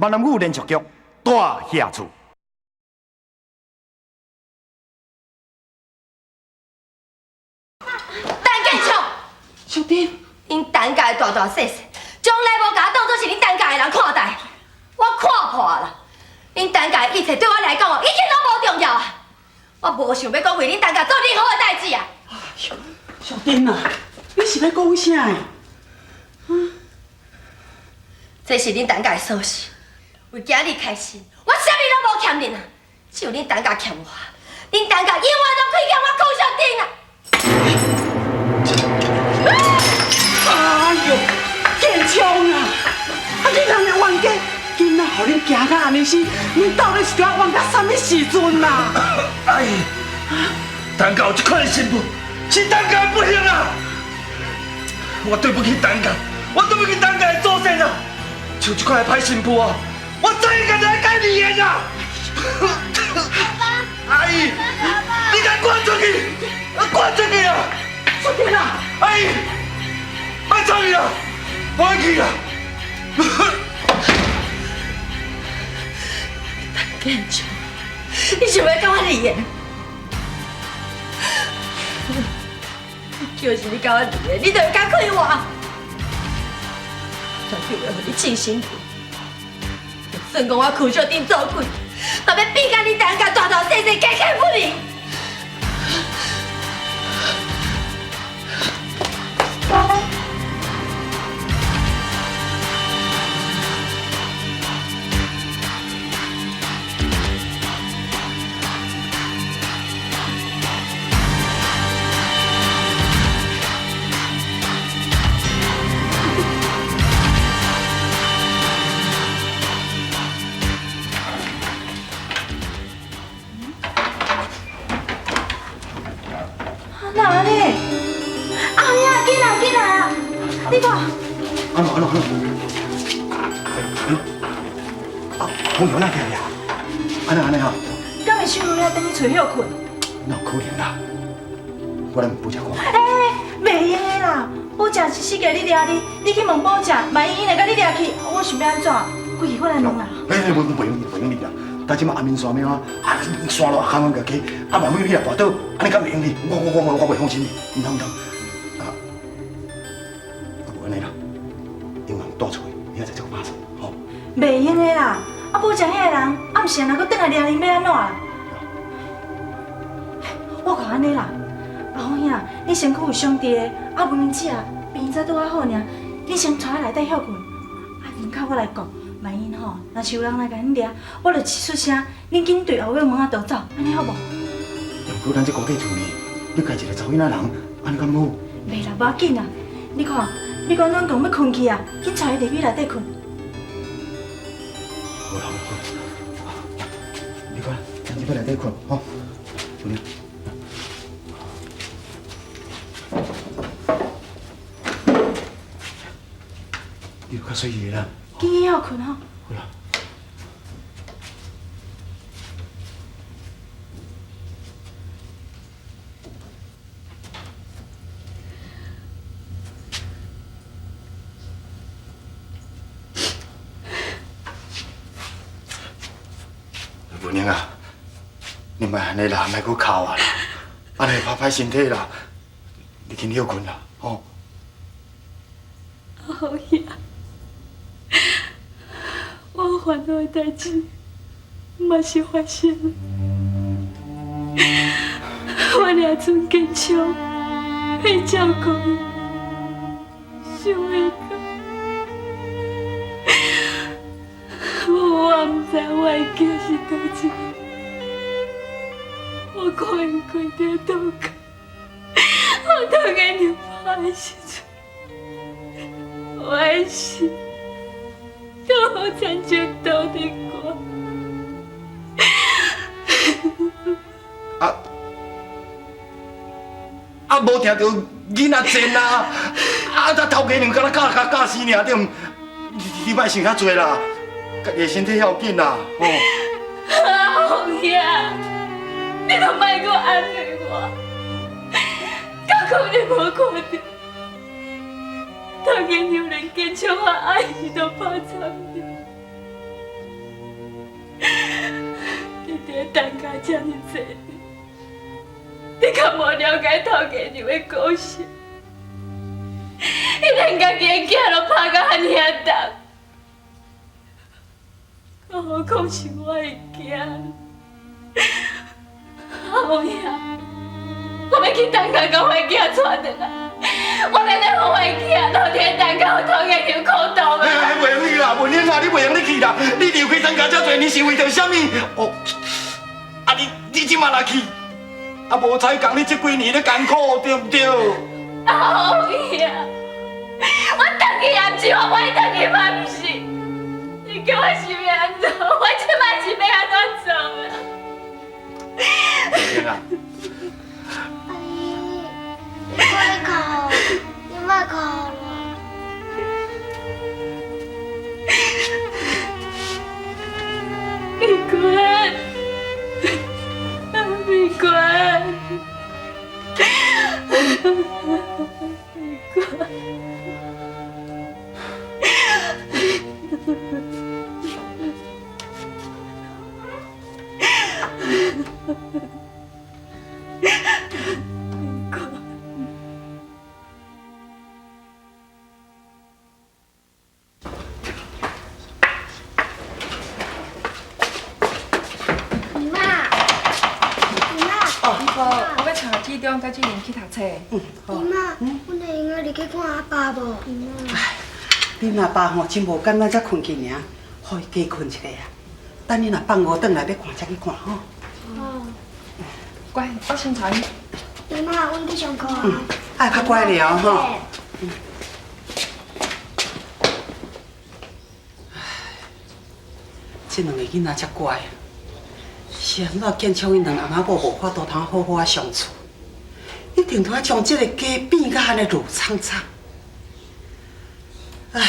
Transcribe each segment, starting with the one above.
闽南语连续剧《大下厝》。陈建昌，小丁，因陈家大大细细，从来无甲我当作是恁陈家的人看待，我看破啦。恁陈家的一切对我来讲哦，一切拢无重要啊！我无想要讲为恁陈家做任何的代志啊！哎呦，小丁啊，你是要讲啥的？这是恁陈家的琐事，为今日开始，我啥物拢无欠恁啊，只有恁陈家欠我，恁陈家永远都亏欠我顾小丁啊！哎呦，建昌啊，你人的冤家，囡仔互恁行到安尼死，恁到底是要冤到什么时阵啊？哎，陈家有这款的媳妇，是陈家的不幸啊！我对不起陈家，我对不起陈家的祖先啊！像这款的歹媳妇啊，我早应该就来改离的啊！阿姨，你该滚出去，滚出去啊！小丁啊，阿姨，别吵伊啊，我要去啊！建昌，你想要跟我离的？就是你跟我离的，你就要敢开我。绝对会互你气辛苦。就算讲我苦小丁做鬼，嘛要比甲你陈家大大细细家家不离。哪呢？啊呀，进来进来啊！你看，安怎？啊，朋友哪去呀？安尼吼，敢会想要等你找休困？哪有可能啦？我来问保证看。袂用的啦！保证一世界你掠你，你去问保证，万一伊来甲你掠去，我想要安怎？规气我来问啦。不用你啦！但即马阿明山庙啊，山路巷巷个起，万一你若跋倒，安尼敢袂用你？我袂放心你，唔通。啊，无安尼啦，永远带出去，你再这个拍算，吼。袂用的啦！保证迄个人暗时若搁转来掠你，要安怎啦？我讲安尼啦，阿好兄，你身躯有伤地的，文姐啊，病才拄啊好尔，你先带来内底休困。门口我来讲。万一吼，若是有人来甲恁掠，我就出声，恁紧对后尾门仔逃走，安尼好无？要不咱这高低厝呢，你家一个查某囡仔人，安尼敢好？袂啦，无要紧啦。你看咱讲要困去啊，紧带伊入去内底困。好啦，你看，咱入去内底困，吼。你有较水意啦。紧去休困吼。好啦。文英啊，你莫安尼啦，莫搁哭啊啦，安尼拍身体啦，你紧休困啦，吼。好呀。我烦恼的代志，嘛是发生了。我俩准坚强，会照顾伊，想袂到，我唔知我的囝是倒一个。我看因跪在倒脚，我当眼睛拍的时阵，我的心。都好亲像倒伫我。无听到囡仔真啊！他头家娘敢若教死尔，你莫想遐多啦，家己身体要紧啦，吼。红兄，你都莫阁安慰我，敢可能无看到，头家娘连坚强和爱伊都怕惨了。伫等家遮尔济，你敢无了解头家娘的故事？伊连家己的囝都拍到安尼啊重，更何况是我的囝？后爷，我要去等家甲我的囝带转来，我免来互我的囝老天等家有头家娘苦斗的。袂用你啦，文英啊，你袂用你去啦，你离开咱家遮多年是为着啥物？哦，啊你即马来去，啊无才讲你这几年咧艰苦，对不对？后爷，我等伊也不是，我袂等伊嘛不是。你叫我是要安怎？我即摆是要安怎做啊？文英啊。阿姨，你快哭，你莫哭了。美娟，美娟，美娟。我要查记中，再去年去读册。姨妈，阮会用入去看阿爸无？姨妈。你阿爸吼真无简单，才困去尔，互伊加困一下啊。等你若放学转来要看才去看吼。哦。乖，我先查你。姨妈，阮去上课啊。爱较乖了吼。这两个囡仔遮乖。是啊，我见像因两阿妈某无法度通好好啊相处，一定都要将这个家变甲安尼乱苍苍。唉，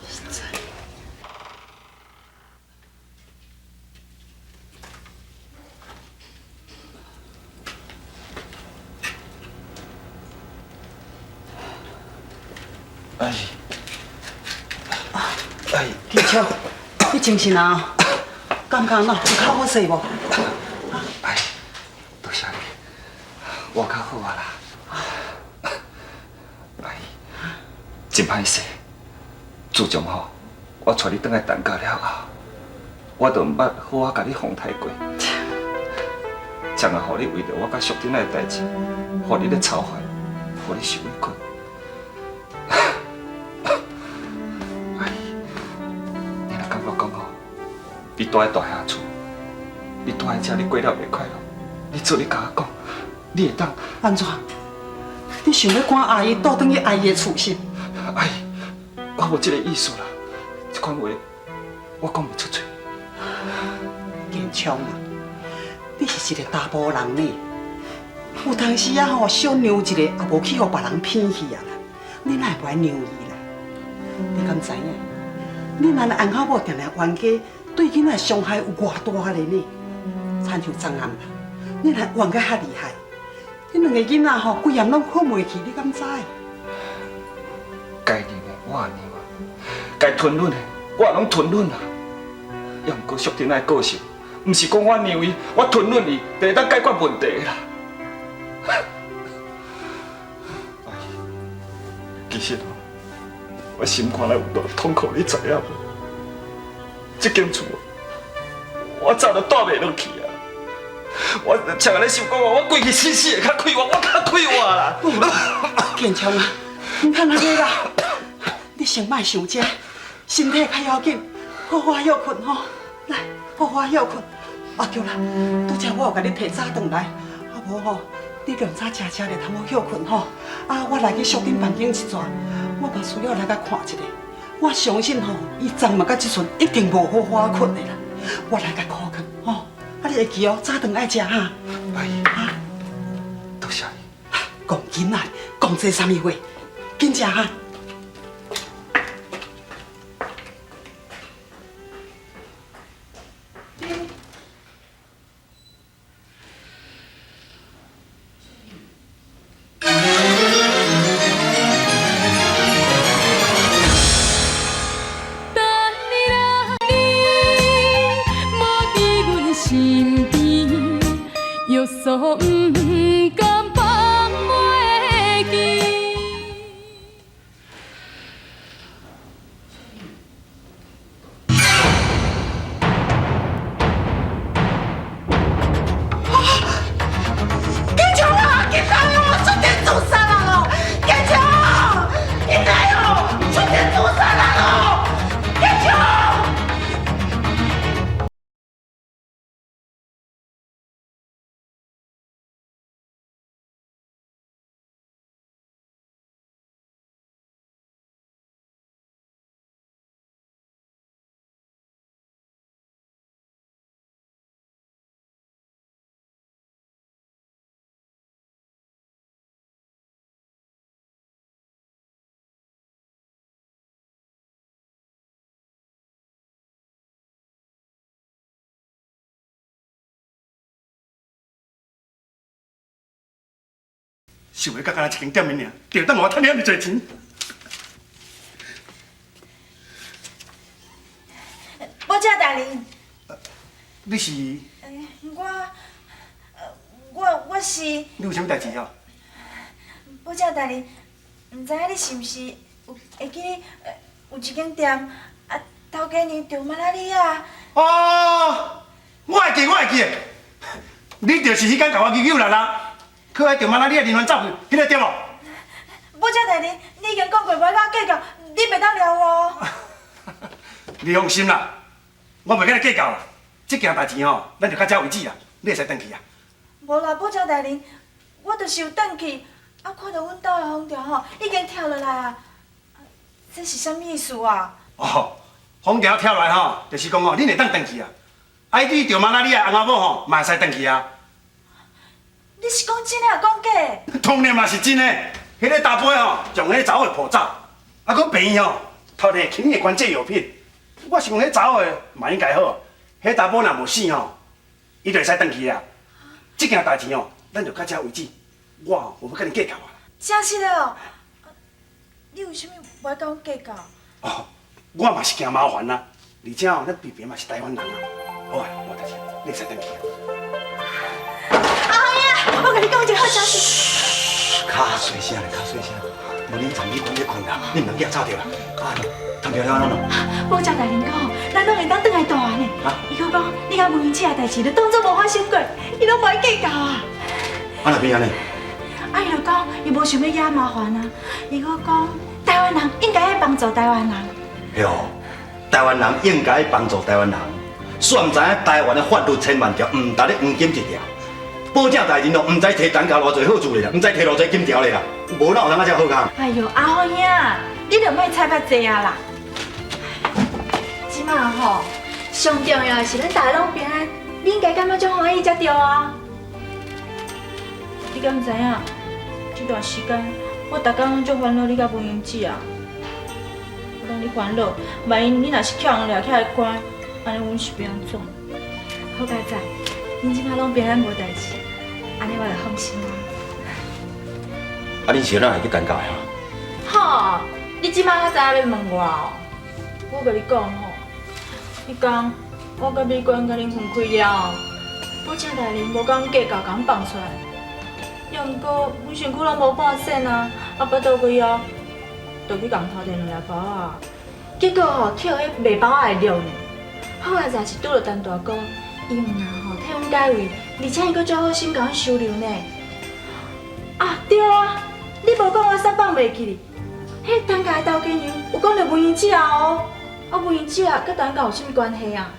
实在。阿姨，阿姨，天笑，你精神啊？感觉喏，有较好势无？阿姨，多谢你，我较好啊啦。阿姨，真歹势，自从我带你转来陈家了后，我就毋捌好好甲你奉待过，才会互你为着我甲淑珍的代志，互你咧操烦，互你受委屈。阿姨，你若感觉讲你住喺大厦厝，你住喺遮，你过了袂快乐。你做你甲我讲，你会当安怎？你想要赶阿姨倒转去阿姨的厝是？阿姨，我无这个意思啦。这款话我讲袂出嘴。建昌啊，你是一个查甫人呢，有当时啊吼小娘一个也无去互别人骗去啊啦，你哪会不爱娘伊啦？你敢知影？你咱翁口某定定冤家。对囡仔伤害有偌大咧呢？亲像昨暗啦，你若冤甲遐厉害，你两个囡仔吼，规暗拢看袂起，你敢知？该认的我也认啊，该吞忍的我也拢吞忍啊。要毋过淑珍爱个性，毋是讲我让伊，我吞忍伊，就会当解决问题啦。阿姨，其实我心肝内有多痛苦，你知影无？这间厝，我早就住袂落去啊！我像安尼想讲我过去生死会较快活，我较快活啦。建昌啊，唔通安尼啦！你先莫想这，身体较要紧，好好休困吼。来，好好休困。啊对啦，拄则我有甲你提早转来，啊无吼，你量早食咧，通好休困吼。啊，我来去淑珍房间一转，我嘛需要来甲看一下。我相信吼，伊昨晚到即阵一定无好好困的啦。我来甲考看吼，啊你会记哦，早顿爱食哈。阿姨，啊，多谢你。讲紧来，讲这啥物话？紧食哈。心做不甘放袂记。建强啊，建强啊，出电自杀了！建强，应该哦，出电自杀了！建强。想要甲干那一间店面尔，就等我趁遐尼侪钱。保家大人，你是？我是你有啥物代志哦？保家大人，唔知影你是毋是会记有一间店啊，头家娘叫马拉利亚。哦，我会记，我会记。你就是迄间甲我扭扭啦啦，去迄条马拉利亚连环走去，迄个对无？保家大人，你已经讲过要甲我计较，你袂当撩我。你放心啦，我袂甲你计较啦。这件代志吼，咱就到这为止啦，你会使转去啊。无啦，保家大人，我就是有转去，啊，看到阮兜的空调吼已经跳落来啊，这是啥物意思啊？哦，风条跳来吼，就是讲吼，恁会当转去啊。啊，你着马拉利亚翁仔某吼，嘛会使转去啊。你是讲真诶，讲假？当然嘛是真诶，迄个大杯吼，将迄查某的抱走，啊，佮病院吼，偷摕轻的关节药品。我想迄查某的嘛应该好，迄查某若无死吼，伊就会使转去啊。这件代志吼，咱就到这为止。我无要甲你计较啊。真是的哦，你为什么无爱甲我计较？哦，我嘛是惊麻烦啦，而且吼，咱平平嘛是台湾人啊。好啊，无代志，你会使转去啊。我甲你讲一个好消息。较细声咧，较细声。无恁昨暝困咧困啦，你毋通惊吵着啦。啊，通着了安怎？保家大人讲，咱拢会当转来大汉呢。伊佫讲，你甲文英姐的代志，就当作无发生过，伊拢无爱计较啊。啊，若变安尼？啊，伊就讲，伊无想要惹麻烦啊。伊佫讲，台湾人应该爱帮助台湾人。对哦，台湾人应该帮助台湾人。煞毋知影台湾的法律千万条，毋值咧黄金一条。保证大人咯，毋知摕单价偌济好处咧啦，毋知摕偌济金条咧啦，无哪有通啊遮好康？哎呦，阿好兄，你著莫猜捌济啊啦！即马吼，上重要的是咱大家拢平安，你应该感觉种欢喜才对啊！你敢毋知影？这段时间我逐工拢足烦恼你甲文英姐啊，我让你烦恼，万一你若是叫人掠起来关，安尼阮是要安怎？好佳哉，恁即马拢平安无代志，安尼我就放心啊。啊，恁是哪会去尴尬啊？吼，你即摆才知影要问我哦。我甲你讲吼，迄天我甲美娟甲恁分开了，保证大人无甲阮计较，甲阮放出来。要毋过阮身躯拢无半仙啊，啊巴肚个枵，就去共偷摕2包啊。结果吼，捡迄卖包仔的料呢，好在才是拄着陈大哥，伊毋但吼替阮解围，而且伊阁足好心甲阮收留呢。啊，对啊，你无讲我煞放袂记哩。迄陈家的头家娘有讲着文英姐哦，啊文英姐甲陈家有啥物关系啊？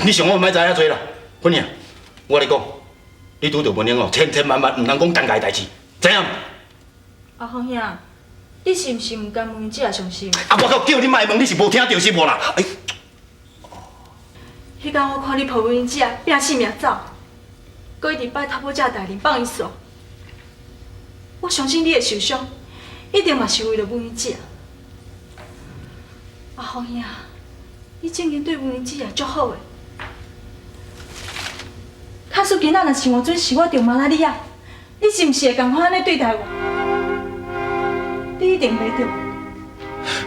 你想我毋爱知遐多啦，芬妮，我跟你讲，你拄着文英哦，千千万万毋通讲陈家的代志，知影？阿好兄，你是毋是毋甘文英姐上心？啊，我叫你莫问，你是无听到是无啦？哎，迄天我看你抱文英姐拼性命走，搁一直拜托保家大人放伊煞，我相信你会受伤。一定嘛是为了文英姐。阿好兄，你正经对文英姐也足好的。假使今仔若是换做是我着马拉利亚，你是毋是会共款安尼对待我？你一定袂着。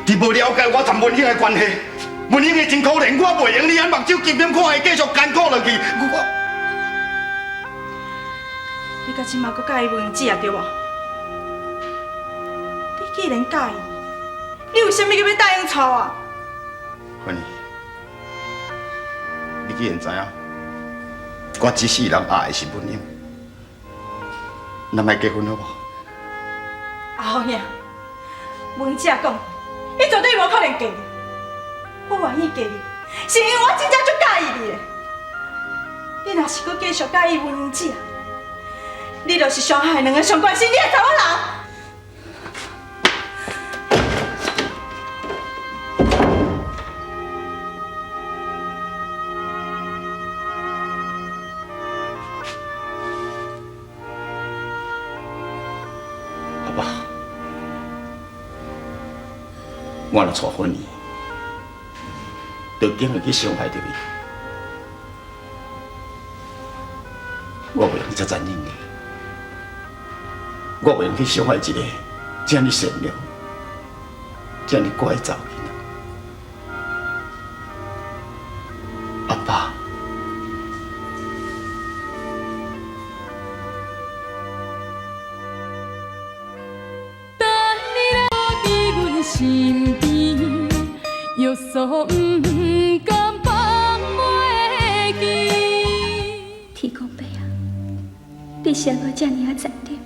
你无了解我谈文英的关系，文英的真可怜，我袂用你眼目睭金眼看伊继续艰苦落去，你到即马搁介意文姐啊，对无？你既然介意，你为什么要答应娶我？芬妮，你既然知影，我一世人爱的是文英，咱来结婚好无？阿好兄，文姐讲，伊绝对无可能嫁你。我愿意嫁你，是因为我真正足介意你的。你若是搁继续介意文姐，你就是伤害两个上关心你的查某人。阿爸，我若娶芬妮，就竟会去伤害到伊。我袂用遮残忍的，我袂用去伤害一个这么善良、这么乖的查某囡仔。阿爸，等你来伫阮身边，约束不敢放袂记。天公伯啊，你是安怎这么残忍？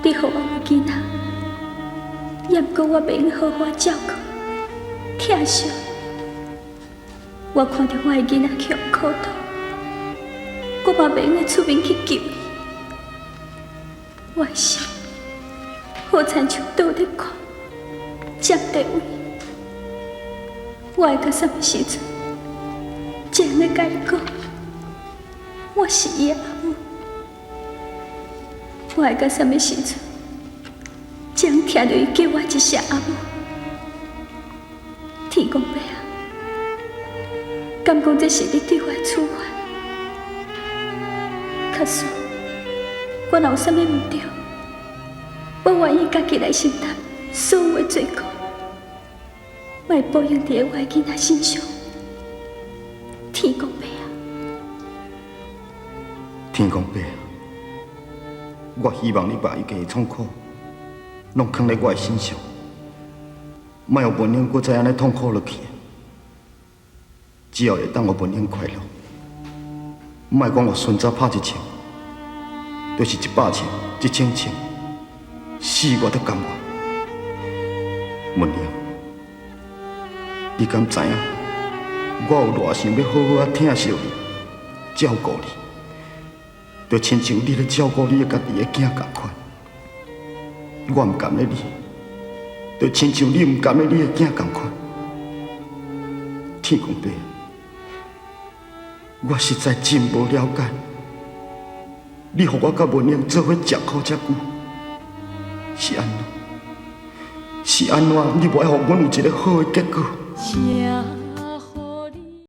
你予我有囡仔，也毋过我袂用好好照顾、疼惜。我看到我的囡仔去苦毒，我嘛袂用出面去救伊。我的心好亲像倒伫看，接地位。我会到什么时阵，才能甲伊讲，我是伊的阿母？我会到什么时阵，才能听到伊叫我一声阿母？天公伯啊，敢讲这是你对我的处罚？可是，我若有啥物唔对，我愿意家己来承担所有的罪过，莫报应伫我的囡仔身上。天公伯啊，天公伯，我希望你把一切痛苦拢放在我的身上，莫让文英搁再安尼痛苦落去。只要会当互文英快乐，莫讲互孙仔拍一枪，就是100枪、1000枪，死我都甘愿。文英，你敢知影？我有偌想要好好啊疼惜你、照顾你，就亲像你咧照顾你家己的囝同款。我唔甘咧你，就亲像你唔甘咧你的囝同款。天公伯，我实在真无了解，你予我甲文英做伙食苦遮久，是安怎？是安怎？你无爱予阮有一个好的结果？